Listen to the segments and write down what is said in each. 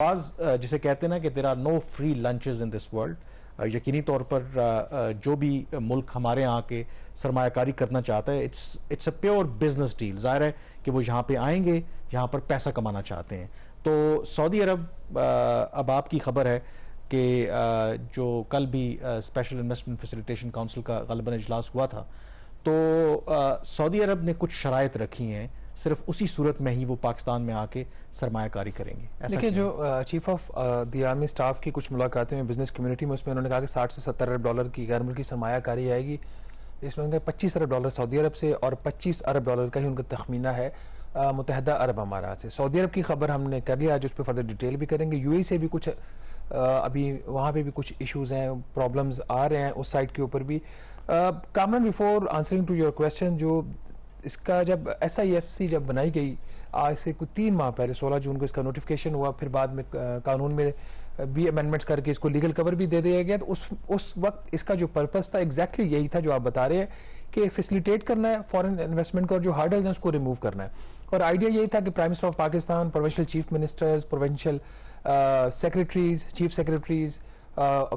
जिसे कहते हैं ना कि there are no free lunches in this world, यकीनी तौर पर जो भी मुल्क हमारे यहाँ के सरमायाकारी करना चाहता है, it's a pure business deal. जाहिर है कि वो यहाँ पे आएंगे, यहाँ पर पैसा कमाना चाहते हैं। तो सऊदी अरब, अब आपकी खबर है कि जो कल भी स्पेशल इन्वेस्टमेंट फैसिलिटेशन काउंसिल का गलबन इजलास हुआ था, तो सऊदी अरब ने कुछ शराइत रखी हैं, सिर्फ उसी सूरत में ही वो पाकिस्तान में आके सरमायाकारी करेंगे। देखिए, जो chief of the army staff की कुछ मुलाकातें में बिजनेस कम्युनिटी में, उसमें उन्होंने कहा कि 60 से 70 अरब डॉलर की गैर मुल्की सरमायाकारी आएगी। इसमें उनका 25 अरब डॉलर सऊदी अरब से और 25 अरब डॉलर का ही उनका तखमीना है मुत्तहदा अरब अमारात से। सऊदी अरब की खबर हमने कर लिया, आज उस पर फर्दर डिटेल भी करेंगे। यूएई से भी कुछ अभी वहाँ पे भी कुछ इश्यूज हैं, प्रॉब्लम्स आ रहे हैं उस साइड के ऊपर भी। Come on, before answering to your question, जो इसका जब SIFC जब बनाई गई आज से कुछ 3 माह पहले 16 जून को इसका नोटिफिकेशन हुआ, फिर बाद में कानून में भी अमेंडमेंट्स करके इसको लीगल कवर भी दे दिया गया। तो उस वक्त इसका जो पर्पस था एग्जैक्टली यही था जो आप बता रहे हैं कि फैसिलिटेट करना है फॉरेन इन्वेस्टमेंट को और जो हार्डल्स हैं उसको रिमूव करना है। और आइडिया यही था कि prime minister of Pakistan, provincial chief ministers, provincial secretaries, chief secretaries,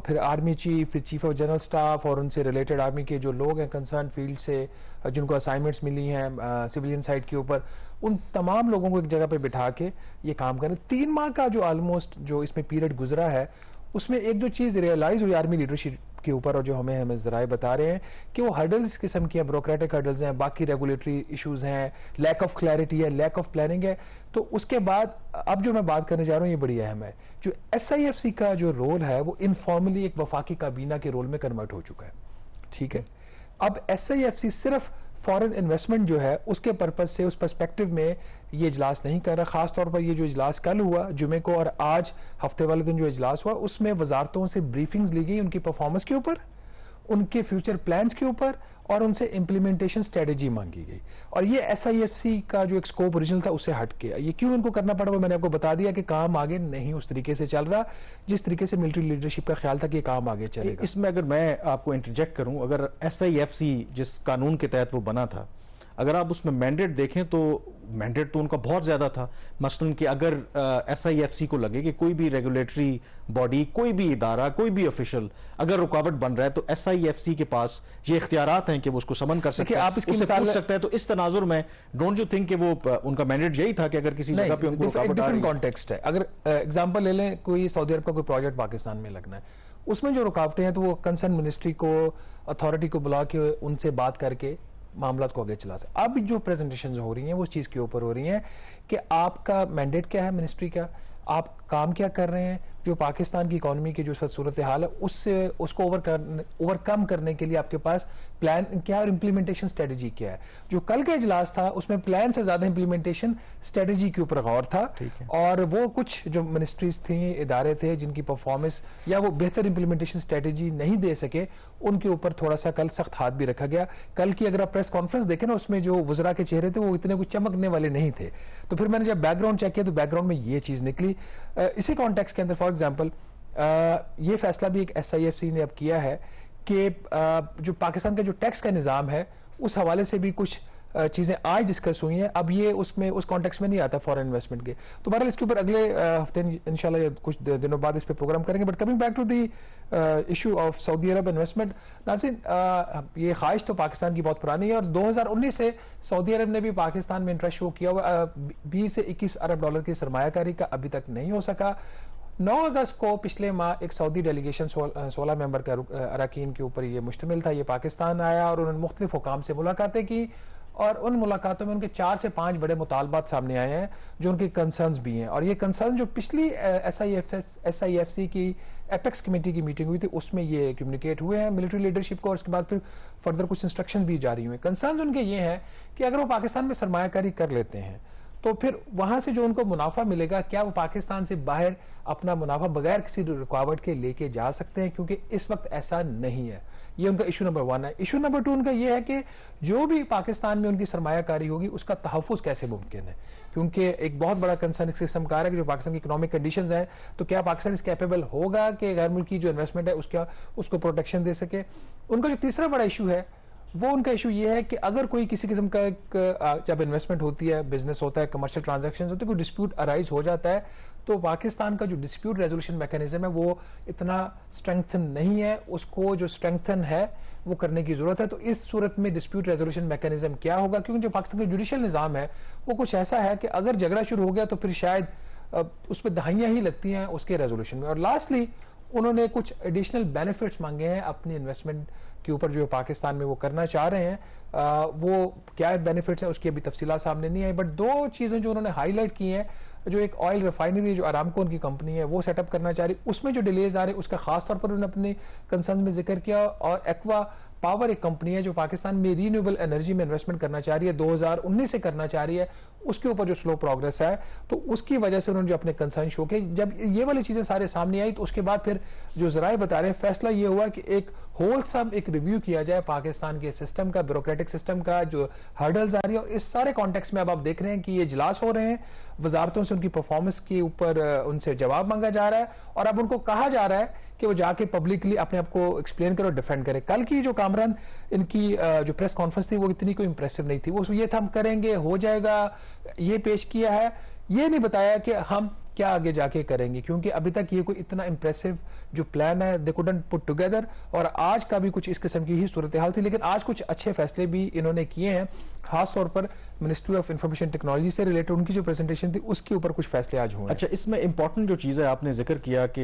फिर आर्मी चीफ, फिर चीफ ऑफ जनरल स्टाफ और उनसे रिलेटेड आर्मी के जो लोग हैं कंसर्न फील्ड से, जिनको असाइनमेंट्स मिली हैं सिविलियन साइड के ऊपर, उन तमाम लोगों को एक जगह पे बिठा के ये काम करें। 3 माह का जो ऑलमोस्ट जो इसमें पीरियड गुजरा है, उसमें एक जो चीज़ रियलाइज हुई आर्मी लीडरशिप के ऊपर और जो हमें जराए बता रहे हैं कि वो हर्डल्स किस्म की ब्यूरोक्रेटिक हर्डल्स हैं, बाकी रेगुलेटरी इश्यूज हैं, लैक ऑफ क्लैरिटी है, लैक ऑफ प्लानिंग है। तो उसके बाद अब जो मैं बात करने जा रहा हूँ ये बड़ी अहम है। जो SIFC का जो रोल है वो इनफॉर्मली एक वफाकी काबीना के रोल में कन्वर्ट हो चुका है। ठीक है, अब SIFC सिर्फ फॉरेन इन्वेस्टमेंट जो है उसके पर्पज से, उस पर्सपेक्टिव में ये इजलास नहीं कर रहा। खास तौर पर ये जो इजलास कल हुआ जुमे को और आज हफ्ते वाले दिन जो इजलास हुआ, उसमें वजारतों से ब्रीफिंग्स ली गई उनकी परफॉर्मेंस के ऊपर, उनके फ्यूचर प्लान्स के ऊपर, और उनसे इंप्लीमेंटेशन स्ट्रेटेजी मांगी गई। और ये SIFC का जो एक स्कोप ओरिजिनल था उससे हट के ये क्यों इनको करना पड़ा, वो मैंने आपको बता दिया कि काम आगे नहीं उस तरीके से चल रहा जिस तरीके से मिलिट्री लीडरशिप का ख्याल था कि काम आगे चलेगा। इसमें अगर मैं आपको इंटरजेक्ट करूं, अगर SIFC जिस कानून के तहत वो बना था, अगर आप उसमें मैंडेट देखें तो मैंडेट तो उनका बहुत ज्यादा था। मसलन कि अगर SIFC को लगे कि कोई भी रेगुलेटरी बॉडी, कोई भी इदारा, कोई भी ऑफिशियल अगर रुकावट बन रहा है, तो SIFC के पास ये इख्तियारात हैं कि वो उसको समन कर सकते हैं, आप इसकी मिसाल पूछ सकते हैं। तो इस तनाजुर में डोंट यू थिंक कि वो उनका मैंडेट यही था कि अगर किसी जगह पे उनको रुकावट आ रही है। कॉन्टेक्स्ट है, अगर एग्जांपल ले लें, कोई सऊदी अरब का कोई प्रोजेक्ट पाकिस्तान में लगना है, उसमें जो रुकावटें हैं तो वो कंसर्न मिनिस्ट्री को, अथॉरिटी को बुला के उनसे बात करके मामला को आगे चला सकते। अब जो प्रेजेंटेशन हो रही हैं वो उस चीज़ के ऊपर हो रही हैं कि आपका मैंडेट क्या है मिनिस्ट्री का, आप काम क्या कर रहे हैं, जो पाकिस्तान की इकोनॉमी की जो सूरत हाल है उसको ओवरकम करने के लिए आपके पास प्लान क्या और इम्प्लीमेंटेशन स्ट्रेटजी क्या है। जो कल का इजलास था उसमें प्लान से ज्यादा इम्प्लीमेंटेशन स्ट्रेटजी के ऊपर गौर था। और वो कुछ जो मिनिस्ट्रीज थी, इदारे थे जिनकी परफॉर्मेंस या वो बेहतर इम्प्लीमेंटेशन स्ट्रेटजी नहीं दे सके, उनके ऊपर थोड़ा सा कल सख्त हाथ भी रखा गया। कल की अगर आप प्रेस कॉन्फ्रेंस देखें ना, उसमें जो वज़रा के चेहरे थे वो इतने कुछ चमकने वाले नहीं थे। तो फिर मैंने जब बैकग्राउंड चेक किया तो बैकग्राउंड में ये चीज निकली। इसी कॉन्टेक्स्ट के अंदर फॉर एग्जांपल ये फैसला भी एक SIFC ने अब किया है कि जो पाकिस्तान का जो टैक्स का निज़ाम है उस हवाले से भी कुछ चीज़ें आज डिस्कस हुई हैं। अब ये उसमें उस कॉन्टेक्स्ट में नहीं आता फॉरेन इन्वेस्टमेंट के, तो बहरहाल इसके ऊपर अगले हफ्ते इंशाल्लाह कुछ दिनों बाद इस पर प्रोग्राम करेंगे। But coming back to the issue of Saudi Arab investment, नाज़रीन, ये ख्वाहिश तो पाकिस्तान की बहुत पुरानी है और 2019 से सऊदी अरब ने भी पाकिस्तान में इंटरेस्ट शो किया हुआ। 20 से 21 अरब डॉलर की सरमायाकारी का अभी तक नहीं हो सका। 9 अगस्त को पिछले माह एक सऊदी डेलीगेशन 16 मेंबर का अरकान के ऊपर ये मुश्तमिल था, ये पाकिस्तान आया और उन्होंने मुख्तलिफ हुकाम से मुलाकातें की और उन मुलाकातों में उनके 4 से 5 बड़े मुतालबात सामने आए हैं जो उनके कंसर्न्स भी हैं। और ये कंसर्न जो पिछली SIFC की एपेक्स कमेटी की मीटिंग हुई थी उसमें ये कम्युनिकेट हुए हैं मिलिट्री लीडरशिप को, और उसके बाद फिर फर्दर कुछ इंस्ट्रक्शन भी जारी हुए। कंसर्न उनके ये हैं कि अगर वो पाकिस्तान में सरमायाकारी कर लेते हैं तो फिर वहां से जो उनको मुनाफा मिलेगा, क्या वो पाकिस्तान से बाहर अपना मुनाफा बगैर किसी रुकावट के लेके जा सकते हैं, क्योंकि इस वक्त ऐसा नहीं है। ये उनका इशू नंबर 1 है। इशू नंबर 2 उनका ये है कि जो भी पाकिस्तान में उनकी सरमायाकारी होगी उसका तहफ़्फ़ुज़ कैसे मुमकिन है, क्योंकि एक बहुत बड़ा कंसर्न इस किस्म का है कि जो पाकिस्तान की इकोनॉमिक कंडीशंस हैं, तो क्या पाकिस्तान इस कैपेबल होगा कि गैर मुल्की जो इन्वेस्टमेंट है उसको प्रोटेक्शन दे सके। उनका जो तीसरा बड़ा इशू है वो उनका इशू ये है कि अगर कोई किसी किस्म का जब इन्वेस्टमेंट होती है, बिजनेस होता है, कमर्शियल ट्रांजैक्शन होते हैं, कोई डिस्प्यूट अराइज हो जाता है, तो पाकिस्तान का जो डिस्प्यूट रेजोल्यूशन मैकेनिज्म है वो इतना स्ट्रेंथन नहीं है, उसको जो स्ट्रेंथन है वो करने की जरूरत है। तो इस सूरत में डिस्प्यूट रेजोल्यूशन मैकेनिज्म क्या होगा, क्योंकि जो पाकिस्तान का जुडिशियल निज़ाम है वो कुछ ऐसा है कि अगर झगड़ा शुरू हो गया तो फिर शायद उस पर दहाइयां ही लगती हैं उसके रेजोल्यूशन में। और लास्टली उन्होंने कुछ एडिशनल बेनिफिट्स मांगे हैं अपनी इन्वेस्टमेंट के ऊपर जो पाकिस्तान में वो करना चाह रहे हैं। वो क्या बेनिफिट्स हैं उसकी अभी तफसीलात सामने नहीं आई, बट दो चीजें जो उन्होंने हाईलाइट की हैं, जो एक ऑयल रिफाइनरी जो अरामको उनकी कंपनी है वो सेटअप करना चाह रही, उसमें जो डिलेज आ रहे हैं उसका खास तौर पर उन्होंने अपने कंसर्न में जिक्र किया। और एक्वा पावर एक कंपनी है जो पाकिस्तान में रीन्यूएबल एनर्जी में इन्वेस्टमेंट करना चाह रही है, 2019 से करना चाह रही है, उसके ऊपर जो स्लो प्रोग्रेस है, तो उसकी वजह से उन्होंने जो अपने कंसर्न शो किए। जब ये वाली चीजें सारे सामने आई तो उसके बाद फिर जो जराए बता रहे हैं, फैसला ये हुआ कि एक होलसम एक रिव्यू किया जाए पाकिस्तान के सिस्टम का, ब्यूरोक्रेटिक सिस्टम का, जो हर्डल्स आ रही है। और इस सारे कॉन्टेक्स्ट में अब आप देख रहे हैं कि ये इजलास हो रहे हैं, वजारतों से उनकी परफॉर्मेंस के ऊपर उनसे जवाब मांगा जा रहा है और अब उनको कहा जा रहा है कि वो जाके पब्लिकली अपने आप को एक्सप्लेन करे और डिफेंड करे। कल की जो कामरान इनकी जो प्रेस कॉन्फ्रेंस थी वो इतनी कोई इंप्रेसिव नहीं थी। वो ये था हम करेंगे, हो जाएगा, ये पेश किया है, ये नहीं बताया कि हम क्या आगे जाके करेंगे, क्योंकि अभी तक ये कोई इतना इंप्रेसिव जो प्लान है दे कुडंट पुट टुगेदर। और आज का भी कुछ इस किस्म की ही सूरत हाल थी, लेकिन आज कुछ अच्छे फैसले भी इन्होंने किए हैं, खासतौर पर मिनिस्ट्री ऑफ इंफॉर्मेशन टेक्नोलॉजी से रिलेटेड उनकी जो प्रेजेंटेशन थी उसके ऊपर कुछ फैसले आज हुए। अच्छा, इसमें इंपॉर्टेंट जो चीज़ है आपने जिक्र किया कि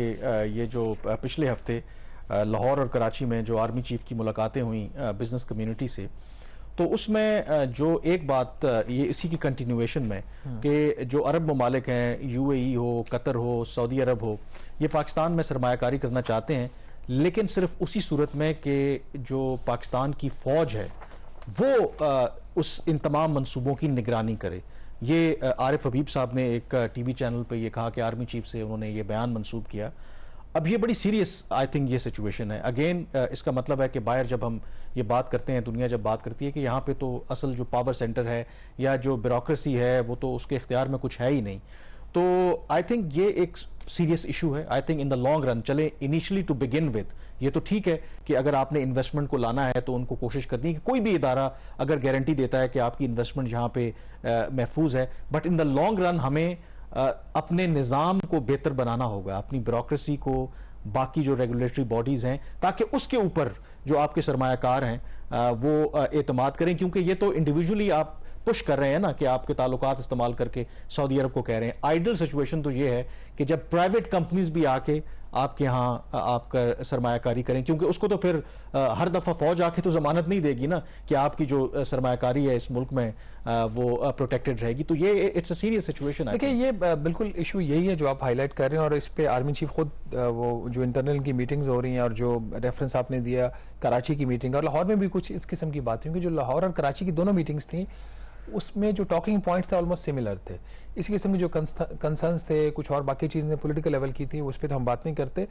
ये जो पिछले हफ्ते लाहौर और कराची में जो आर्मी चीफ की मुलाकातें हुई बिजनेस कम्युनिटी से, तो उसमें जो एक बात ये इसी की कंटिन्यूएशन में कि जो अरब ममालिक हैं, यूएई हो, कतर हो, सऊदी अरब हो, ये पाकिस्तान में सरमायाकारी करना चाहते हैं, लेकिन सिर्फ उसी सूरत में कि जो पाकिस्तान की फ़ौज है वो उस इन तमाम मंसूबों की निगरानी करे। ये आरिफ हबीब साहब ने एक टीवी चैनल पे ये कहा कि आर्मी चीफ से उन्होंने ये बयान मंसूब किया। अब ये बड़ी सीरियस आई थिंक ये सिचुएशन है। अगेन इसका मतलब है कि बाहर जब हम ये बात करते हैं, दुनिया जब बात करती है कि यहाँ पे तो असल जो पावर सेंटर है या जो ब्यूरोक्रेसी है वो तो उसके इख्तियार में कुछ है ही नहीं, तो आई थिंक ये एक सीरियस इशू है। I think in the long run, चले इनिशियली टू बिगिन विद ये तो ठीक है कि अगर आपने इन्वेस्टमेंट को लाना है तो उनको कोशिश करनी है कि कोई भी इदारा अगर गारंटी देता है कि आपकी इन्वेस्टमेंट यहाँ पे महफूज है, but in the long run हमें अपने निज़ाम को बेहतर बनाना होगा, अपनी ब्यूरोक्रेसी को, बाकी जो रेगुलेटरी बॉडीज हैं, ताकि उसके ऊपर जो आपके सरमायाकार हैं वो एतमाद करें। क्योंकि ये तो इंडिविजुअली आप पुश कर रहे हैं ना कि आपके ताल्लुकात इस्तेमाल करके सऊदी अरब को कह रहे हैं। आइडियल सिचुएशन तो ये है कि जब प्राइवेट कंपनीज भी आके आपके यहाँ आपका सरमायाकारी करें, क्योंकि उसको तो फिर हर दफ़ा फौज आके तो जमानत नहीं देगी ना कि आपकी जो सरमायाकारी है इस मुल्क में वो प्रोटेक्टेड रहेगी। तो ये इट्स अ सीरियस सिचुएशन। देखिए, ये बिल्कुल इशू यही है जो आप हाईलाइट कर रहे हैं, और इस पे आर्मी चीफ खुद वो जो इंटरनल की मीटिंग्स हो रही हैं और जो रेफरेंस आपने दिया कराची की मीटिंग, और लाहौर में भी कुछ इस किस्म की बात हुई, क्योंकि जो लाहौर और कराची की दोनों मीटिंग्स थी उसमें जो टॉकिंग पॉइंट्स थे ऑलमोस्ट सिमिलर थे। इसी किस्म के जो कंसर्न्स थे, कुछ और बाकी चीज़ें पॉलिटिकल लेवल की थी, उस पर तो हम बात नहीं करते,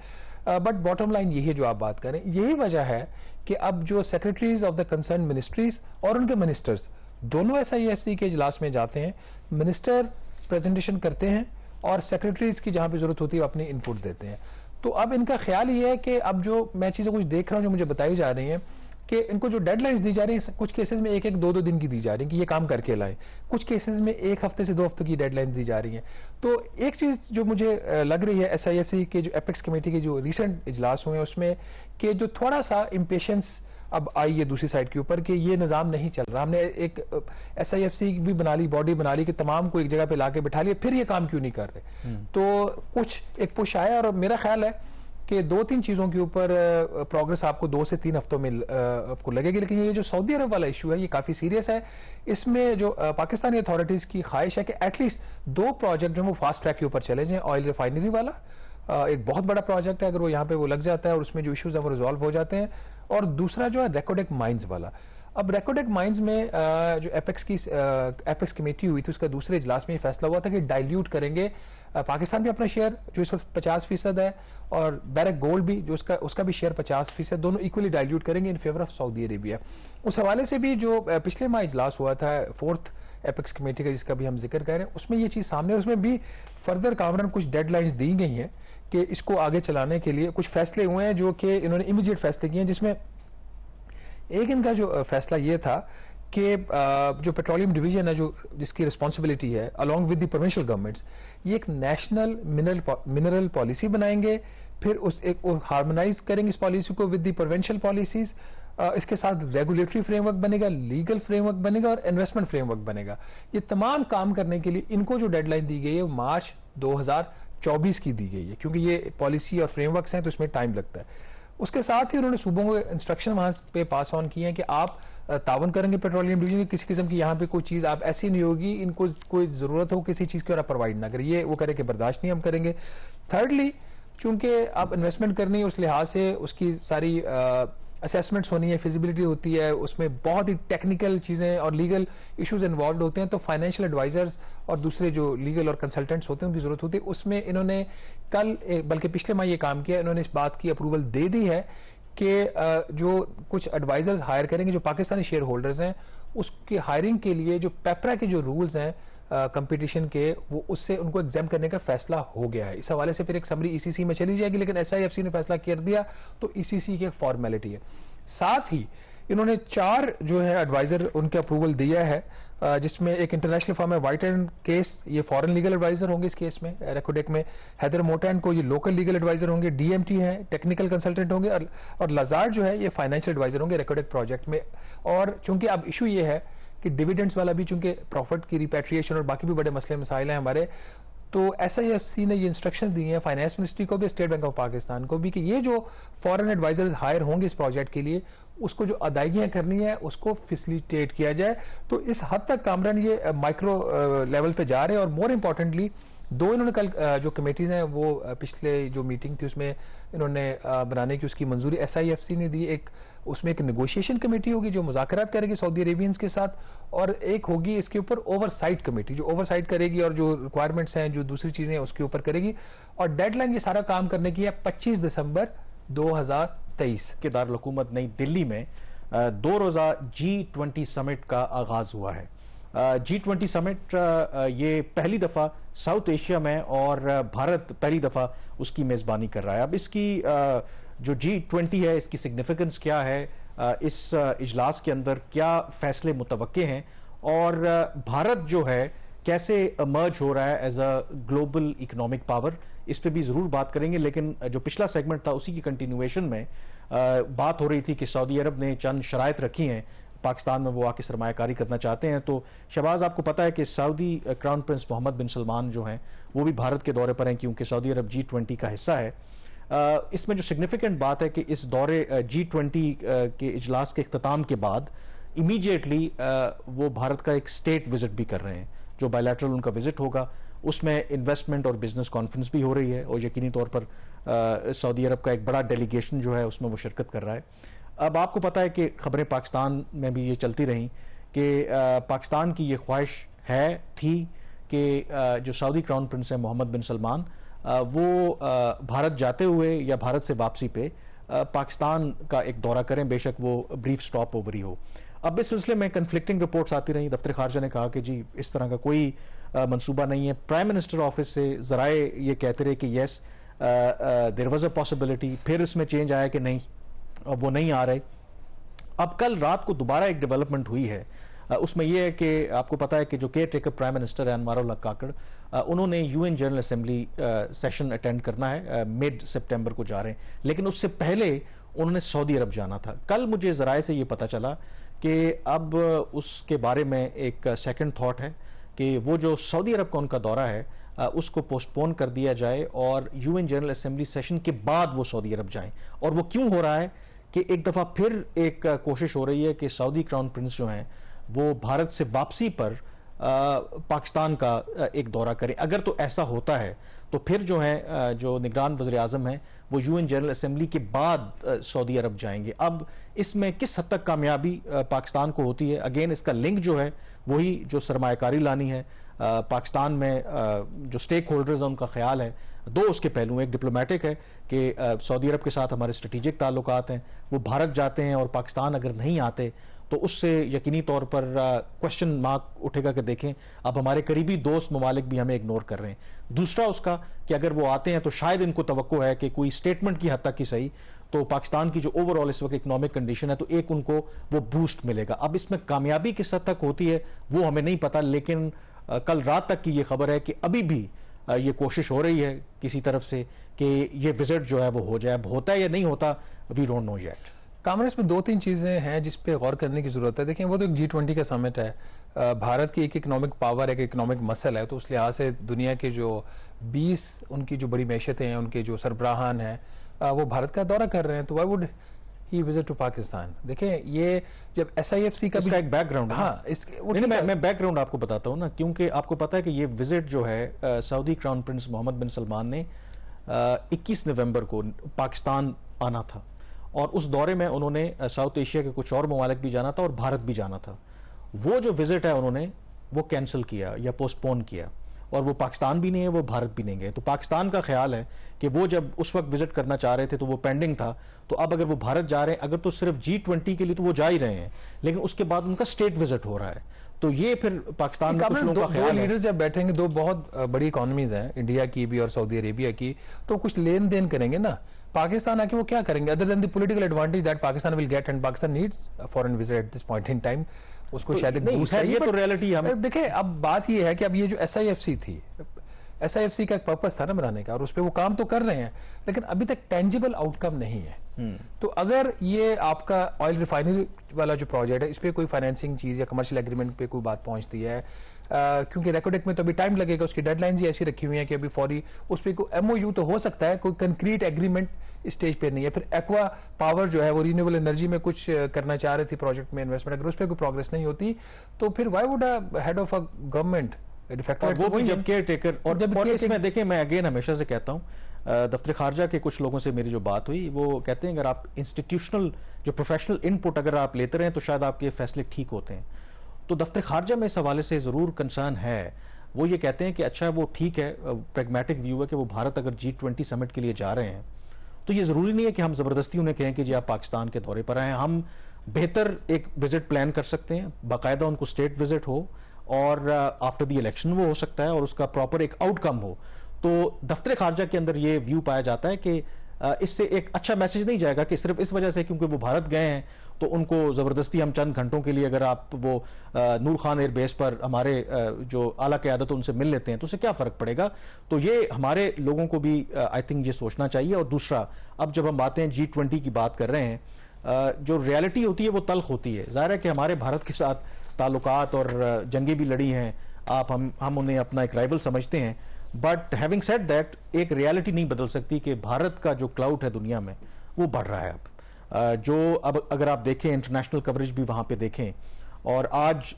बट बॉटम लाइन यही है जो आप बात करें। यही वजह है कि अब जो secretaries of the concern ministries और उनके मिनिस्टर्स दोनों SIFC के इजलास में जाते हैं, मिनिस्टर प्रेजेंटेशन करते हैं और सेक्रेटरीज की जहाँ पे जरूरत होती है वो अपनी इनपुट देते हैं। तो अब इनका ख्याल ये है कि अब जो मैं चीज़ें कुछ देख रहा हूँ जो मुझे बताई जा रही हैं कि इनको जो डेडलाइंस दी जा रही हैं, कुछ केसेस में 1-1, 2-2 दिन की दी जा रही है कि ये काम करके लाएं, कुछ केसेस में 1 हफ्ते से 2 हफ्ते की डेडलाइंस दी जा रही हैं। तो एक चीज़ जो मुझे लग रही है SIFC के जो एपेक्स कमेटी के जो रिसेंट इजलास हुए हैं उसमें कि जो थोड़ा सा इम्पेशंस अब आई है दूसरी साइड के ऊपर कि ये निज़ाम नहीं चल रहा। हमने एक SIFC भी बना ली, बॉडी बना ली कि तमाम को एक जगह पे लाके बिठा लिया, फिर ये काम क्यों नहीं कर रहे। तो कुछ एक पुश आया और मेरा ख्याल है कि 2-3 चीज़ों के ऊपर प्रोग्रेस आपको 2 से 3 हफ्तों में आपको लगेगी। लेकिन ये जो सऊदी अरब वाला इशू है ये काफ़ी सीरियस है। इसमें जो पाकिस्तानी अथॉरिटीज़ की ख्वाहिश है कि एटलीस्ट 2 प्रोजेक्ट जो वो फास्ट ट्रैक के ऊपर चले जाएं। ऑयल रिफाइनरी वाला एक बहुत बड़ा प्रोजेक्ट है, अगर वो यहाँ पे वो लग जाता है और उसमें जो इश्यूज है वो रिजॉल्व हो जाते हैं, और दूसरा जो है रेकोडेक माइंस वाला। अब रेकोडेक माइंस में जो एपेक्स कमेटी हुई थी उसका दूसरे इजलास में ये फैसला हुआ था कि डाइल्यूट करेंगे पाकिस्तान भी अपना शेयर जो इस वक्त 50% है, और बैरक गोल्ड भी जो उसका भी शेयर 50%, दोनों इक्वली डाइल्यूट करेंगे in favour of Saudi Arabia. उस हवाले से भी जो पिछले माह इजलास हुआ था 4th एपेक्स कमेटी का जिसका भी हम जिक्र कर रहे हैं, उसमें ये चीज़ सामने, उसमें भी फर्दर कामरान कुछ डेडलाइंस दी गई हैं कि इसको आगे चलाने के लिए कुछ फैसले हुए हैं जो कि इन्होंने इमीडिएट फैसले किए हैं, जिसमें एक इनका जो फैसला ये था कि जो पेट्रोलियम डिवीजन है, जो जिसकी रिस्पॉन्सिबिलिटी है along with the provincial governments, ये एक नेशनल मिनरल पॉलिसी बनाएंगे, फिर उस एक हार्मोनाइज करेंगे इस पॉलिसी को विद द प्रोविंशियल पॉलिसीज। इसके साथ रेगुलेटरी फ्रेमवर्क बनेगा, लीगल फ्रेमवर्क बनेगा और इन्वेस्टमेंट फ्रेमवर्क बनेगा। ये तमाम काम करने के लिए इनको जो डेडलाइन दी गई है मार्च 2024 की दी गई है, क्योंकि ये पॉलिसी और फ्रेमवर्क्स हैं तो इसमें टाइम लगता है। उसके साथ ही उन्होंने सूबों को इंस्ट्रक्शन वहां पे पास ऑन किए हैं कि आप तावन करेंगे पेट्रोलियम डिवीजन की, किसी किस्म की यहाँ पे कोई चीज आप ऐसी नहीं होगी, इनको कोई जरूरत हो किसी चीज की और आप प्रोवाइड ना करें, ये वो करे कि बर्दाश्त नहीं हम करेंगे। थर्डली, चूंकि आप इन्वेस्टमेंट करनी है उस लिहाज से उसकी सारी असेसमेंट्स होनी है, फिजिबिलिटी होती है, उसमें बहुत ही टेक्निकल चीजें और लीगल इश्यूज इन्वॉल्व होते हैं, तो फाइनेंशियल एडवाइजर्स और दूसरे जो लीगल और कंसल्टेंट्स होते हैं उनकी जरूरत होती है। उसमें इन्होंने कल बल्कि पिछले माह ये काम किया, इन्होंने इस बात की अप्रूवल दे दी है कि जो कुछ एडवाइजर्स हायर करेंगे जो पाकिस्तानी शेयर होल्डर्स हैं, उसकी हायरिंग के लिए जो पेपरा के जो रूल्स हैं कंपटीशन के, वो उससे उनको एग्जाम करने का फैसला हो गया है। इस हवाले से फिर एक समरी ईसीसी में चली जाएगी, लेकिन SIFC ने फैसला कर दिया तो ईसीसी की एक फॉर्मेलिटी है। साथ ही इन्होंने 4 जो है एडवाइजर उनके अप्रूवल दिया है, जिसमें एक इंटरनेशनल फर्म है वाइट एंड केस, ये फॉरेन लीगल एडवाइजर होंगे इस केस में रेकोडेक में। हैदर मोटा एंड को ये लोकल लीगल एडवाइजर होंगे, DMT है टेक्निकल कंसल्टेंट होंगे, और लजार्ड जो है ये फाइनेंशियल एडवाइजर होंगे रेकोडेक प्रोजेक्ट में। और चूंकि अब इशू ये है कि डिविडेंड्स वाला भी, चूंकि प्रॉफिट की रिपैट्रिएशन और बाकी भी बड़े मसले मसाइल हैं हमारे, तो SIFC ने ये इंस्ट्रक्शंस दी हैं फाइनेंस मिनिस्ट्री को भी, स्टेट बैंक ऑफ पाकिस्तान को भी, कि ये जो फॉरेन एडवाइजर्स हायर होंगे इस प्रोजेक्ट के लिए, उसको जो अदायगियां करनी है उसको फैसिलिटेट किया जाए। तो इस हद तक कामरान ये माइक्रो लेवल पे जा रहे हैं। और मोर इम्पोर्टेंटली 2 इन्होंने कल जो कमेटीज हैं वो पिछले जो मीटिंग थी उसमें इन्होंने बनाने की उसकी मंजूरी SIFC ने दी। एक उसमें एक नेगोशिएशन कमेटी होगी जो मुज़ाकरात करेगी सऊदी अरेबियंस के साथ, और एक होगी इसके ऊपर ओवरसाइट कमेटी जो ओवरसाइट करेगी और जो रिक्वायरमेंट्स हैं, जो दूसरी चीजें हैं उसके ऊपर करेगी। और डेडलाइन ये सारा काम करने की है 25 दिसंबर 2023 के दारुल हुकूमत नई दिल्ली में 2 रोज़ा G20 समिट का आगाज हुआ है। G20 समिट ये पहली दफा साउथ एशिया में, और भारत पहली दफा उसकी मेजबानी कर रहा है। अब इसकी जो G20 है इसकी सिग्निफिकेंस क्या है, इस इजलास के अंदर क्या फैसले मुतवक्के हैं, और भारत जो है कैसे इमर्ज हो रहा है as a global economic power, इस पे भी जरूर बात करेंगे। लेकिन जो पिछला सेगमेंट था उसी की कंटिन्यूएशन में बात हो रही थी कि सऊदी अरब ने चंद शराइत रखी हैं पाकिस्तान में, वो आके सरमायाकारी करना चाहते हैं। तो शहबाज, आपको पता है कि सऊदी क्राउन प्रिंस मोहम्मद बिन सलमान जो हैं वो भी भारत के दौरे पर हैं, क्योंकि सऊदी अरब G20 का हिस्सा है। इसमें जो सिग्निफिकेंट बात है कि इस दौरे G20 के इजलास के इख्तिताम के बाद इमीडिएटली वो भारत का एक स्टेट विजिट भी कर रहे हैं, जो बायलैटरल उनका विजिट होगा। उसमें इन्वेस्टमेंट और बिजनेस कॉन्फ्रेंस भी हो रही है, और यकीनी तौर पर सऊदी अरब का एक बड़ा डेलीगेशन जो है उसमें वो शिरकत कर रहा है। अब आपको पता है कि खबरें पाकिस्तान में भी ये चलती रहीं कि पाकिस्तान की ये ख्वाहिश थी कि जो सऊदी क्राउन प्रिंस है मोहम्मद बिन सलमान, वो भारत जाते हुए या भारत से वापसी पे पाकिस्तान का एक दौरा करें, बेशक वो ब्रीफ स्टॉप ओवर ही हो। अब इस सिलसिले में कन्फ्लिक्टिंग रिपोर्ट्स आती रही। दफ्तर खारजा ने कहा कि जी इस तरह का कोई मंसूबा नहीं है। प्राइम मिनिस्टर ऑफिस से जराए ये कहते रहे कि yes there was a possibility, फिर इसमें चेंज आया कि नहीं, अब वो नहीं आ रहे। अब कल रात को दोबारा एक डेवलपमेंट हुई है, उसमें यह है कि आपको पता है कि जो केयर टेकर प्राइम मिनिस्टर है अनवारुल हक काकड़, उन्होंने UN general assembly session attend करना है, मिड सितंबर को जा रहे हैं, लेकिन उससे पहले उन्होंने सऊदी अरब जाना था। कल मुझे जराए से ये पता चला कि अब उसके बारे में एक सेकंड थॉट है कि वो जो सऊदी अरब का उनका दौरा है उसको पोस्टपोन कर दिया जाए और UN जनरल असेंबली सेशन के बाद वो सऊदी अरब जाएं। और वो क्यों हो रहा है कि एक दफ़ा फिर एक कोशिश हो रही है कि सऊदी क्राउन प्रिंस जो हैं वो भारत से वापसी पर पाकिस्तान का एक दौरा करें। अगर तो ऐसा होता है तो फिर जो है जो निगरान वज़ीर आज़म हैं वो UN जनरल असेंबली के बाद सऊदी अरब जाएंगे। अब इसमें किस हद तक कामयाबी पाकिस्तान को होती है, अगेन इसका लिंक जो है वही जो सरमायाकारी लानी है पाकिस्तान में, जो स्टेक होल्डर्स हैं उनका ख्याल है। दो उसके पहलू, एक डिप्लोमेटिक है कि सऊदी अरब के साथ हमारे स्ट्रेटेजिक ताल्लुकात हैं, वो भारत जाते हैं और पाकिस्तान अगर नहीं आते तो उससे यकीनी तौर पर क्वेश्चन मार्क उठेगा कि देखें अब हमारे करीबी दोस्त ममालिक भी हमें इग्नोर कर रहे हैं। दूसरा उसका कि अगर वो आते हैं तो शायद इनको तवक्को है कि कोई स्टेटमेंट की हद तक की सही, तो पाकिस्तान की जो ओवरऑल इस वक्त इकोनॉमिक कंडीशन है तो एक उनको वो बूस्ट मिलेगा। अब इसमें कामयाबी किस हद तक होती है वो हमें नहीं पता, लेकिन कल रात तक की ये खबर है कि अभी भी ये कोशिश हो रही है किसी तरफ से कि ये विजिट जो है वो हो जाए। अब होता है या नहीं होता, वी डोंट नो येट। कामरेज में 2-3 चीज़ें हैं जिस पे गौर करने की ज़रूरत है। देखिए, वो तो एक G20 का समिट है, भारत की एक इकोनॉमिक पावर है, एक इकोनॉमिक मसल है, तो उस लिहाज से दुनिया के जो 20 उनकी जो बड़ी मैशतें हैं, उनके जो सरबराहान हैं, वो भारत का दौरा कर रहे हैं, तो why would he visit to Pakistan. देखें, ये जब SIFC का इसका एक बैकग्राउंड, हाँ, मैं बैकग्राउंड आपको बताता हूँ ना, क्योंकि आपको पता है कि ये विजिट जो है सऊदी क्राउन प्रिंस मोहम्मद बिन सलमान ने 21 नवंबर को पाकिस्तान आना था, और उस दौरे में उन्होंने साउथ एशिया के कुछ और ममालिक भी जाना था और भारत भी जाना था। वो जो विजिट है उन्होंने वो कैंसिल किया या पोस्टपोन किया, और वो पाकिस्तान भी नहीं है, वो भारत भी नहीं गए। तो पाकिस्तान का ख्याल है कि वो जब उस वक्त विजिट करना चाह रहे थे तो वो पेंडिंग था, तो अब अगर वो भारत जा रहे हैं, अगर तो सिर्फ G20 के लिए तो वो जा ही रहे हैं, लेकिन उसके बाद उनका स्टेट विजिट हो रहा है, तो ये फिर पाकिस्तान में कुछ लोगों का ख्याल है। लीडर्स जब बैठेंगे, दो बहुत बड़ी इकोनॉमीज हैं, इंडिया की भी और सऊदी अरेबिया की, तो कुछ लेन देन करेंगे ना। पाकिस्तान आके वो क्या करेंगे other than the political advantage that Pakistan will get, and Pakistan needs foreign visit at this point in time. उसको तो शायद नहीं, ये तो रियलिटी हम देखिए, अब बात ये है कि अब ये जो SIFC थी, SIFC का एक पर्पस था ना बनाने का, और उस पर वो काम तो कर रहे हैं, लेकिन अभी तक टेंजिबल आउटकम नहीं है। तो अगर ये आपका ऑयल रिफाइनरी वाला जो प्रोजेक्ट है, इस पर कोई फाइनेंसिंग चीज या कमर्शियल एग्रीमेंट पे कोई बात पहुंचती है, क्योंकि रेकोडेक में तो अभी टाइम लगेगा, उसकी डेडलाइंस ही ऐसी रखी हुई है कि अभी फौरी उस पर कोई MOU तो हो सकता है, कोई कंक्रीट एग्रीमेंट स्टेज पे नहीं है। फिर एक्वा पावर जो है वो रिन्यूएबल एनर्जी में कुछ करना चाह रही थी प्रोजेक्ट में इन्वेस्टमेंट, अगर उस पर कोई प्रोग्रेस नहीं होती तो फिर why would head of a government, वो भी जब केयर टेकर, और इसमें देखें, मैं अगेन हमेशा से कहता हूँ, दफ्तर खारजा के कुछ लोगों से मेरी जो बात हुई, वो कहते हैं अगर आप इंस्टीट्यूशनल जो प्रोफेशनल इनपुट अगर आप लेते रहे तो शायद आपके फैसले ठीक होते हैं। तो दफ्तर खारजा में इस हवाले से ज़रूर कंसर्न है। वो ये कहते हैं कि अच्छा वो ठीक है, प्रैग्मेटिक व्यू है कि वो भारत अगर G20 समिट के लिए जा रहे हैं तो ये ज़रूरी नहीं है कि हम ज़बरदस्ती उन्हें कहें कि जी आप पाकिस्तान के दौरे पर आए। हम बेहतर एक विजिट प्लान कर सकते हैं, बाकायदा उनको स्टेट विजिट हो, और आफ्टर द इलेक्शन वो हो सकता है, और उसका प्रॉपर एक आउटकम हो। तो दफ्तर खारजा के अंदर ये व्यू पाया जाता है कि इससे एक अच्छा मैसेज नहीं जाएगा कि सिर्फ इस वजह से क्योंकि वो भारत गए हैं तो उनको ज़बरदस्ती हम चंद घंटों के लिए, अगर आप वो नूर खान एयरबेस पर हमारे जो आला क़यादत उनसे मिल लेते हैं तो उससे क्या फ़र्क पड़ेगा। तो ये हमारे लोगों को भी आई थिंक ये सोचना चाहिए। और दूसरा, अब जब हम बातें G20 की बात कर रहे हैं, जो रियलिटी होती है वो तल्ख होती है। ज़ाहिर है कि हमारे भारत के साथ ताल्लुकात और जंगें भी लड़ी हैं, हम उन्हें अपना एक राइवल समझते हैं, बट हैविंग सेड दैट, एक रियलिटी नहीं बदल सकती कि भारत का जो क्लाउड है दुनिया में वो बढ़ रहा है। अब अब अगर आप देखें, इंटरनेशनल कवरेज भी वहाँ पे देखें, और आज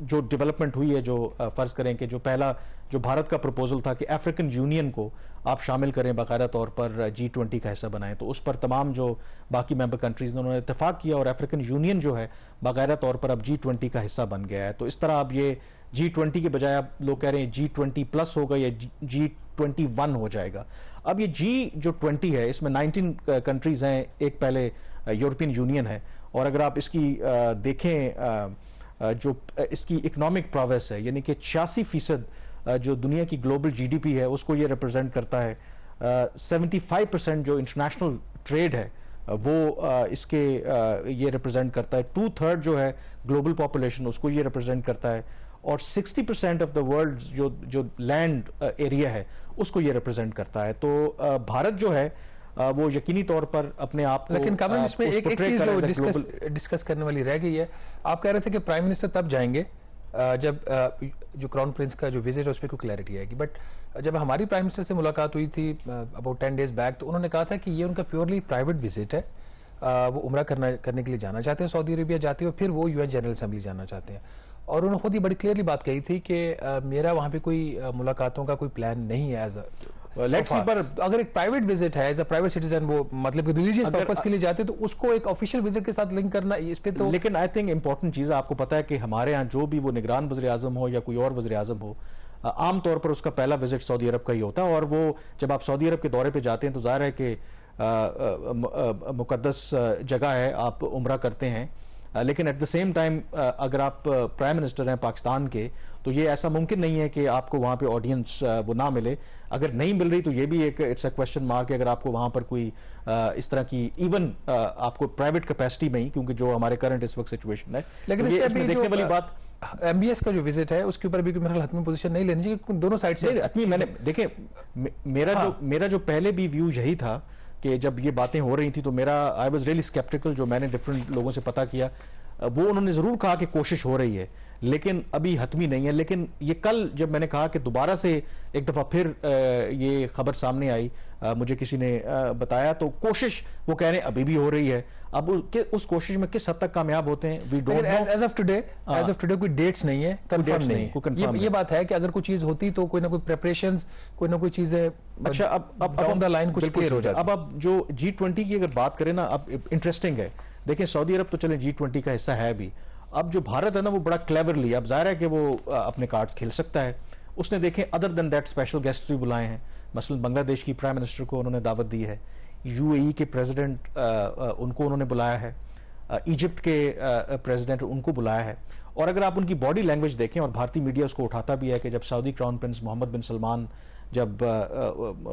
जो डेवलपमेंट हुई है, जो फ़र्ज़ करें कि जो पहला जो भारत का प्रपोजल था कि अफ्रीकन यूनियन को आप शामिल करें, बाकायदा तौर पर G20 का हिस्सा बनाएं, तो उस पर तमाम जो बाकी मेंबर कंट्रीज़ ने उन्होंने इत्तेफाक किया, और अफ्रीकन यूनियन जो है बाकायदा तौर पर अब G20 का हिस्सा बन गया है। तो इस तरह अब ये G20 के बजाय अब लोग कह रहे हैं G20+ होगा या G21 हो जाएगा। अब ये G20 है, इसमें 19 कंट्रीज़ हैं, एक पहले यूरोपियन यूनियन है, और अगर आप इसकी देखें जो इसकी इकोनॉमिक प्रोग्रेस है, यानी कि 86% जो दुनिया की ग्लोबल GDP है उसको ये रिप्रेजेंट करता है। 75% जो इंटरनेशनल ट्रेड है वो इसके ये रिप्रेजेंट करता है। 2/3 जो है ग्लोबल पॉपुलेशन उसको ये रिप्रेजेंट करता है, और 60% ऑफ द वर्ल्ड जो लैंड एरिया है उसको ये रिप्रेजेंट करता है। तो भारत जो है वो यकीनी तौर पर अपने आप को, लेकिन काबिल इसमें एक चीज जो डिस्कस करने वाली रह गई है। आप कह रहे थे कि प्राइम मिनिस्टर तब जाएंगे जब जो क्राउन प्रिंस का जो विजिट है उस पर कोई क्लैरिटी आएगी, बट जब हमारी प्राइम मिनिस्टर से मुलाकात हुई थी अबाउट 10 डेज बैक, तो उन्होंने कहा था कि ये उनका प्योरली प्राइवेट विजिट है। वो उम्रा करने के लिए जाना चाहते हैं, सऊदी अरेबिया जाते हैं, और फिर वो UN जनरल असेंबली जाना चाहते हैं। और उन्होंने खुद ही बड़ी क्लियरली बात कही थी कि मेरा वहाँ पे कोई मुलाकातों का कोई प्लान नहीं है एज पर अगर एक प्राइवेट विजिट है एज अ प्राइवेट सिटीजन, वो मतलब रिलीजियस पर्पस के लिए जाते तो उसको एक ऑफिशियल विजिट के साथ लिंक करना इस पे तो। लेकिन आई थिंक इंपॉर्टेंट चीज़ आपको पता है कि हमारे यहाँ जो भी वो निगरान वज़ीर आज़म हो या कोई और वज़ीर आज़म हो, आमतौर पर उसका पहला विजिट सऊदी अरब का ही होता है। और वो जब आप सऊदी अरब के दौरे पे जाते हैं तो ज़ाहिर है कि मुक़द्दस जगह है, आप उम्रा करते हैं, लेकिन एट द सेम टाइम अगर आप प्राइम मिनिस्टर हैं पाकिस्तान के, तो ये ऐसा मुमकिन नहीं है कि आपको वहाँ पे ऑडियंस वो ना मिले। अगर नहीं मिल रही तो ये भी एक इट्स अ क्वेश्चन मार्क है अगर आपको वहाँ पर कोई इस तरह की इवन आपको प्राइवेट कैपेसिटी में ही, क्योंकि जो हमारे करंट इस वक्त सिचुएशन है, लेकिन तो ये इसमें देखने वाली बात एमबीएस का जो विजिट है उसके ऊपर भी मेरा हतमी पोजीशन नहीं लेनी चाहिए, दोनों साइड से हतमी। मैंने देखे मेरा जो पहले भी व्यू यही था कि जब ये बातें हो रही थी तो मेरा आई वाज रियली स्केप्टिकल। जो मैंने डिफरेंट लोगों से पता किया वो उन्होंने जरूर कहा कि कोशिश हो रही है, लेकिन अभी हतमी नहीं है। लेकिन ये कल जब मैंने कहा कि दोबारा से एक दफा फिर ये खबर सामने आई, मुझे किसी ने बताया, तो कोशिश वो कह रहे हैं अभी भी हो रही है। अब उस कोशिश में किस हद तक कामयाब होते हैं we don't know. As of today कोई डेट्स नहीं है, कंफर्म नहीं है। ये बात है कि अगर कोई चीज होती तो कोई ना कोई प्रिपरेशंस, कोई ना कोई चीजें अच्छा अब डाउन द लाइन कुछ क्लियर हो जाता। अब जो G20 की अगर बात करें ना, अब इंटरेस्टिंग है। देखिए सऊदी अरब तो चले G20 का हिस्सा है भी, अब जो भारत है ना वो बड़ा क्लेवरली, अब जाहिर है कि वो अपने कार्ड्स खेल सकता है। उसने देखें other than that special guest भी बुलाए हैं, मसलन बांग्लादेश की प्राइम मिनिस्टर को उन्होंने दावत दी है, यूएई के प्रेसिडेंट उनको उन्होंने बुलाया है, इजिप्ट के प्रेसिडेंट उनको बुलाया है। और अगर आप उनकी बॉडी लैंग्वेज देखें, और भारतीय मीडिया उसको उठाता भी है कि जब सऊदी क्राउन प्रिंस मोहम्मद बिन सलमान जब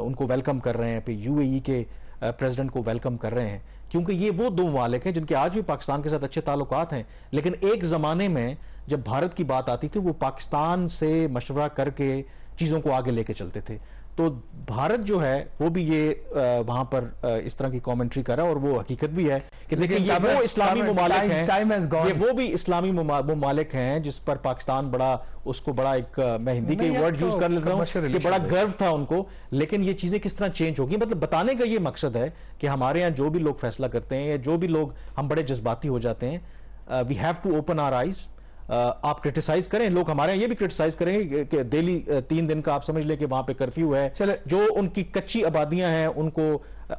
उनको वेलकम कर रहे हैं, फिर यूएई के प्रेसिडेंट को वेलकम कर रहे हैं, क्योंकि ये वो दो ममालिक हैं जिनके आज भी पाकिस्तान के साथ अच्छे ताल्लुकात हैं। लेकिन एक ज़माने में जब भारत की बात आती थी वो पाकिस्तान से मशवरा करके चीज़ों को आगे लेके चलते थे। तो भारत जो है वो भी ये वहां पर इस तरह की कमेंट्री कर रहा है, और वो हकीकत भी है कि देखिए ये वो इस्लामी ममालिक हैं, ये वो भी इस्लामी ममालिक हैं जिस पर पाकिस्तान बड़ा उसको बड़ा एक मैं हिंदी के वर्ड यूज कर लेता हूँ कि बड़ा गर्व था उनको। लेकिन ये चीजें किस तरह चेंज होगी, मतलब बताने का ये मकसद है कि हमारे यहाँ जो भी लोग फैसला करते हैं या जो भी लोग हम बड़े जज्बाती हो जाते हैं, we have to open our eyes. आप क्रिटिसाइज करें, लोग हमारे यहाँ ये भी क्रिटिसाइज करेंगे कि दिल्ली 3 दिन का आप समझ लें कि वहां पे कर्फ्यू है, जो उनकी कच्ची आबादियां हैं उनको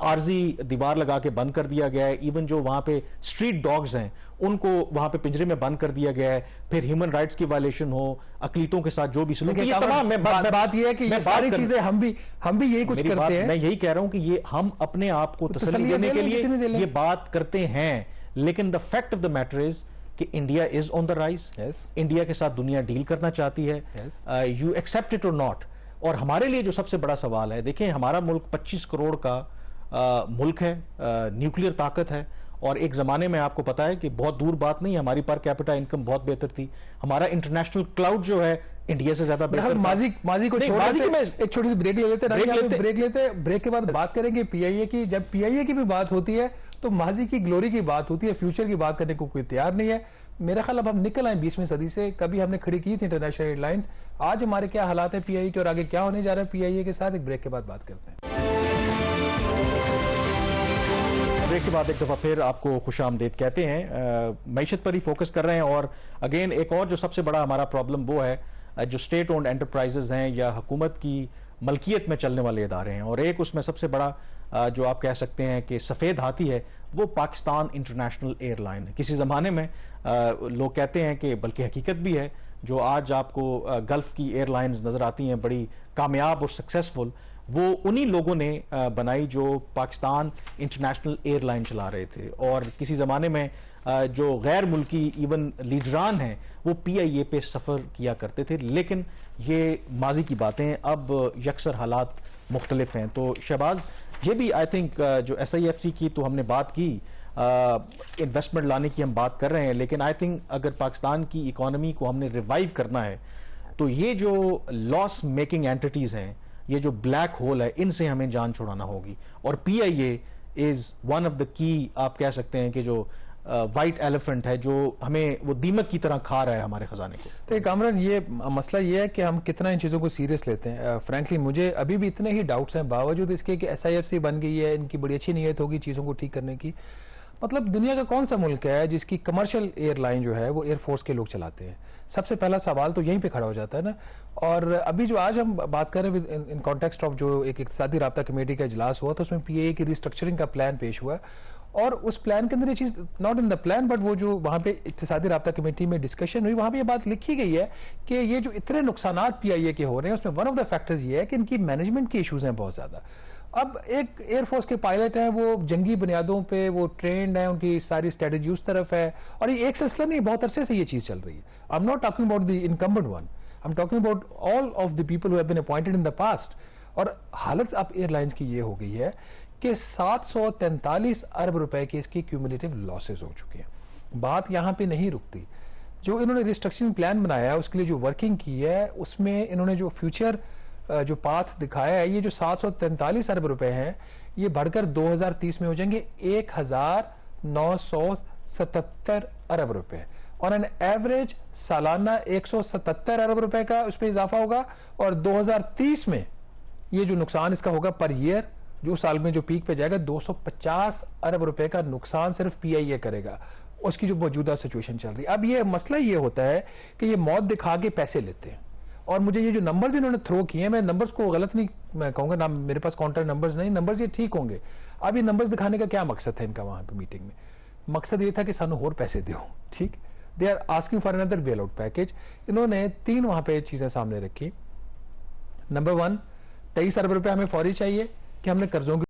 आर्जी दीवार लगा के बंद कर दिया गया है, इवन जो वहां पे स्ट्रीट डॉग्स हैं उनको वहां पे पिंजरे में बंद कर दिया गया है, फिर ह्यूमन राइट्स की वायलेशन हो, अकलीतों के साथ जो भी सलूक, ये तमाम बात ये है कि ये सारी चीजें हम भी यही कुछ करते हैं। मैं यही कह रहा हूं कि ये हम अपने आप को तसल्ली देने के लिए ये बात करते हैं, लेकिन the fact of the matter is कि India is on the rise. India के साथ दुनिया डील करना चाहती है, यू एक्सेप्ट इट और नॉट। और हमारे लिए जो सबसे बड़ा सवाल है, देखें हमारा मुल्क 25 करोड़ का मुल्क है, न्यूक्लियर ताकत है, और एक जमाने में आपको पता है कि बहुत दूर बात नहीं, हमारी पर कैपिटा इनकम बहुत बेहतर थी, हमारा इंटरनेशनल क्लाउड जो है इंडिया से ज्यादा बेहतर। माजी को छोड़ देते, एक छोटी सी ब्रेक ले लेते, ब्रेक के बाद बात करेंगे पीआईए की। जब पीआईए की भी बात होती है तो माजी की ग्लोरी की बात होती है, फ्यूचर की बात करने को कोई तैयार नहीं है। मेरा ख्याल अब हम निकल आए 20वीं सदी से। कभी हमने खड़ी की थी इंटरनेशनल एयरलाइंस, आज हमारे क्या हालात है पीआईए के और आगे क्या होने जा रहा है पीआईए के साथ, एक ब्रेक के बाद बात करते हैं। ब्रेक के बाद एक दफा फिर आपको खुशामदीद कहते हैं। मईशत पर ही फोकस कर रहे हैं, और अगेन एक और जो सबसे बड़ा हमारा प्रॉब्लम वो है जो स्टेट ओन्ड एंटरप्राइजेज हैं या हुकूमत की मलकियत में चलने वाले इदारे हैं, और एक उसमें सबसे बड़ा जो आप कह सकते हैं कि सफ़ेद हाथी है वो पाकिस्तान इंटरनेशनल एयरलाइन है। किसी ज़माने में लोग कहते हैं कि, बल्कि हकीकत भी है, जो आज आपको गल्फ़ की एयरलाइंस नज़र आती हैं बड़ी कामयाब और सक्सेसफुल, वो उन्हीं लोगों ने बनाई जो पाकिस्तान इंटरनेशनल एयरलाइन चला रहे थे। और किसी ज़माने में जो गैर मुल्की इवन लीडरान हैं वो पीआईए पे सफ़र किया करते थे, लेकिन ये माजी की बातें, अब यकसर हालात मुख्तलिफ हैं। तो शहबाज, ये भी आई थिंक जो SIFC की तो हमने बात की, इन्वेस्टमेंट लाने की हम बात कर रहे हैं, लेकिन आई थिंक अगर पाकिस्तान की इकॉनमी को हमने रिवाइव करना है तो ये जो लॉस मेकिंग एंटिटीज़ हैं, ये जो ब्लैक होल है, इनसे हमें जान छुड़ाना होगी। और PIA is one of the key, आप कह सकते हैं कि जो वाइट एलिफेंट है जो हमें वो दीमक की तरह खा रहा है हमारे खजाने को। तो कामरान, ये मसला ये है कि हम कितना इन चीज़ों को सीरियस लेते हैं। फ्रैंकली मुझे अभी भी इतने ही डाउट्स हैं, बावजूद इसके कि SIFC बन गई है, इनकी बड़ी अच्छी नीयत होगी चीज़ों को ठीक करने की। मतलब दुनिया का कौन सा मुल्क है जिसकी कमर्शियल एयरलाइन जो है वो एयरफोर्स के लोग चलाते हैं? सबसे पहला सवाल तो यहीं पे खड़ा हो जाता है ना। और अभी जो आज हम बात कर रहे हैं इन कॉन्टेक्स्ट ऑफ जो एक इक़्तिसादी राब्ता कमेटी का इजलास हुआ, तो उसमें पीआईए की रिस्ट्रक्चरिंग का प्लान पेश हुआ, और उस प्लान के अंदर ये चीज़, not in the plan but वो जो वहाँ पे इक़्तिसादी राब्ता कमेटी में डिस्कशन हुई, वहाँ पे ये बात लिखी गई है कि ये जो इतने नुकसानात पीआईए के हो रहे हैं उसमें वन ऑफ द फैक्टर्स ये है कि इनकी मैनेजमेंट के इशूज़ हैं बहुत ज़्यादा। अब एक एयरफोर्स के पायलट हैं, वो जंगी बुनियादों पे वो ट्रेंड है, उनकी सारी स्ट्रेटजी उस तरफ है, और ये एक सिलसिला नहीं, बहुत अरसे से ये चीज चल रही है. I am not talking about the incumbent one, I am talking about all of the people who have been appointed in the past. और हालत अब एयरलाइंस की ये हो गई है कि 743 अरब रुपए के इसकी क्यूमुलेटिव लॉसेस हो चुके हैं. बात यहां पे नहीं रुकती. जो इन्होंने रिस्ट्रक्शन प्लान बनाया है, उसके लिए जो वर्किंग की है, उसमें इन्होंने जो फ्यूचर जो पाथ दिखाया है, ये जो 743 अरब रुपए हैं, ये बढ़कर 2030 में हो जाएंगे 1977 अरब रुपए. ऑन एन एवरेज सालाना 177 अरब रुपए का उसमें इजाफा होगा, और 2030 में ये जो नुकसान इसका होगा पर ईयर, जो साल में जो पीक पे जाएगा, 250 अरब रुपए का नुकसान सिर्फ पीआईए करेगा. उसकी जो मौजूदा सिचुएशन चल रही है. अब ये मसला ये होता है कि ये मौत दिखा के पैसे लेते हैं. और मुझे ये जो नंबर्स इन्होंने थ्रो किए हैं, मैं नंबर्स को गलत नहीं मैं कहूंगा ना, मेरे पास काउंटर नंबर्स नहीं, नंबर्स ये ठीक होंगे. अब ये नंबर्स दिखाने का क्या मकसद है इनका वहां पे मीटिंग में? मकसद ये था कि सानू और पैसे दो. ठीक, they are asking for another bail out package. इन्होंने 3 वहां पे चीजें सामने रखी. नंबर 1, 23 अरब रुपए हमें फौरी चाहिए कि हमने कर्जों की